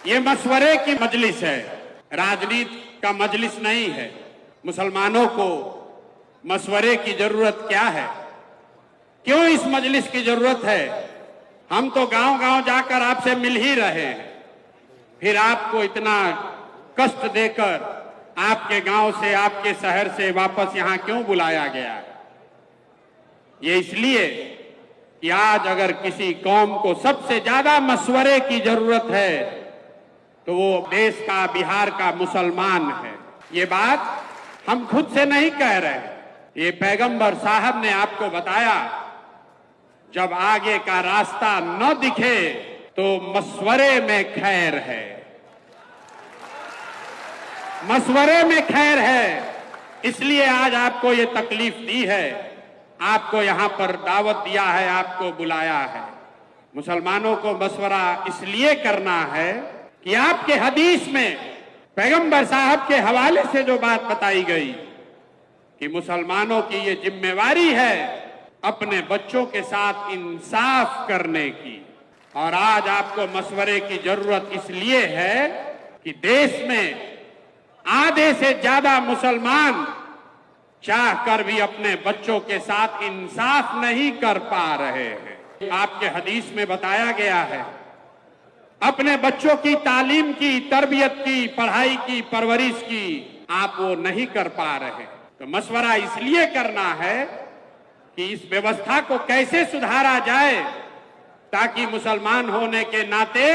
ये मशवरे की मजलिस है, राजनीति का मजलिस नहीं है। मुसलमानों को मशवरे की जरूरत क्या है? क्यों इस मजलिस की जरूरत है? हम तो गांव-गांव जाकर आपसे मिल ही रहे हैं, फिर आपको इतना कष्ट देकर आपके गांव से, आपके शहर से वापस यहां क्यों बुलाया गया है? ये इसलिए कि आज अगर किसी कौम को सबसे ज्यादा मशवरे की जरूरत है तो वो देश का, बिहार का मुसलमान है। ये बात हम खुद से नहीं कह रहे, ये पैगंबर साहब ने आपको बताया। जब आगे का रास्ता न दिखे तो मशवरे में खैर है, मशवरे में खैर है। इसलिए आज आपको ये तकलीफ दी है, आपको यहां पर दावत दिया है, आपको बुलाया है। मुसलमानों को मशवरा इसलिए करना है कि आपके हदीस में पैगंबर साहब के हवाले से जो बात बताई गई कि मुसलमानों की ये जिम्मेवारी है अपने बच्चों के साथ इंसाफ करने की। और आज आपको मशवरे की जरूरत इसलिए है कि देश में आधे से ज्यादा मुसलमान चाहकर भी अपने बच्चों के साथ इंसाफ नहीं कर पा रहे हैं। आपके हदीस में बताया गया है अपने बच्चों की तालीम की, तरबियत की, पढ़ाई की, परवरिश की आप वो नहीं कर पा रहे। तो मशवरा इसलिए करना है कि इस व्यवस्था को कैसे सुधारा जाए ताकि मुसलमान होने के नाते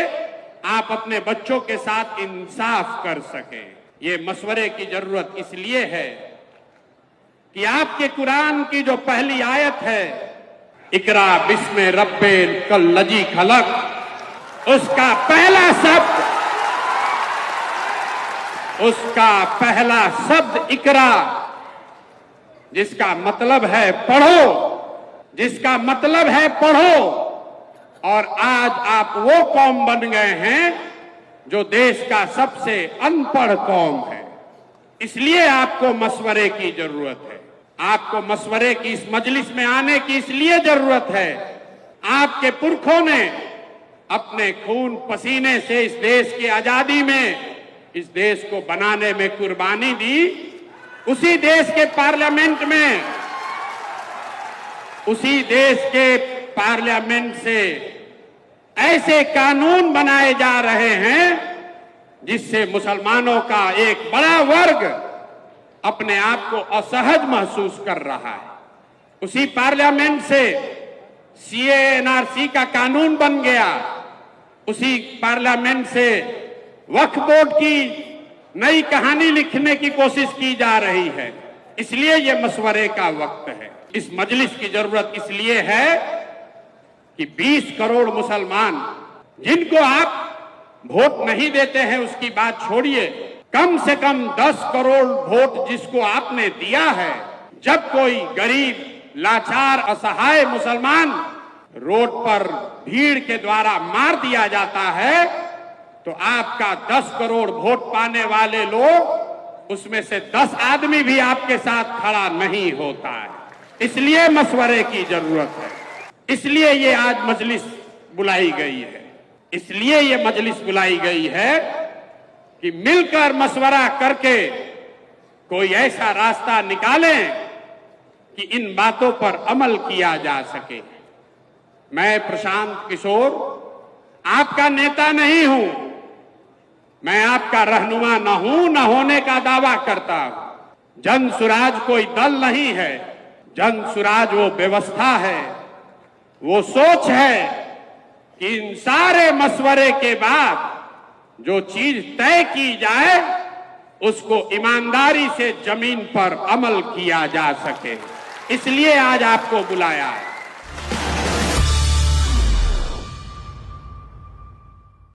आप अपने बच्चों के साथ इंसाफ कर सकें। ये मशवरे की जरूरत इसलिए है कि आपके कुरान की जो पहली आयत है, इकरा बिस्मे रब्बिल कल्लजी खलक, उसका पहला शब्द इकरा, जिसका मतलब है पढ़ो, जिसका मतलब है पढ़ो। और आज आप वो कौम बन गए हैं जो देश का सबसे अनपढ़ कौम है। इसलिए आपको मशवरे की जरूरत है, आपको मशवरे की इस मजलिस में आने की इसलिए जरूरत है। आपके पुरखों ने अपने खून पसीने से इस देश की आजादी में, इस देश को बनाने में कुर्बानी दी। उसी देश के पार्लियामेंट में, उसी देश के पार्लियामेंट से ऐसे कानून बनाए जा रहे हैं जिससे मुसलमानों का एक बड़ा वर्ग अपने आप को असहज महसूस कर रहा है। उसी पार्लियामेंट से सीए एनआरसी का कानून बन गया, उसी पार्लियामेंट से वक्फ बोर्ड की नई कहानी लिखने की कोशिश की जा रही है। इसलिए यह मशवरे का वक्त है। इस मजलिस की जरूरत इसलिए है कि 20 करोड़ मुसलमान जिनको आप वोट नहीं देते हैं उसकी बात छोड़िए, कम से कम 10 करोड़ वोट जिसको आपने दिया है, जब कोई गरीब, लाचार, असहाय मुसलमान रोड पर भीड़ के द्वारा मार दिया जाता है तो आपका 10 करोड़ वोट पाने वाले लोग, उसमें से 10 आदमी भी आपके साथ खड़ा नहीं होता है। इसलिए मशवरे की जरूरत है, इसलिए ये आज मजलिस बुलाई गई है, इसलिए ये मजलिस बुलाई गई है कि मिलकर मशवरा करके कोई ऐसा रास्ता निकालें कि इन बातों पर अमल किया जा सके। मैं प्रशांत किशोर आपका नेता नहीं हूं, मैं आपका रहनुमा न हूं, न होने का दावा करता हूं। जन सुराज कोई दल नहीं है, जन सुराज वो व्यवस्था है, वो सोच है कि इन सारे मशवरे के बाद जो चीज तय की जाए उसको ईमानदारी से जमीन पर अमल किया जा सके। इसलिए आज आपको बुलाया है।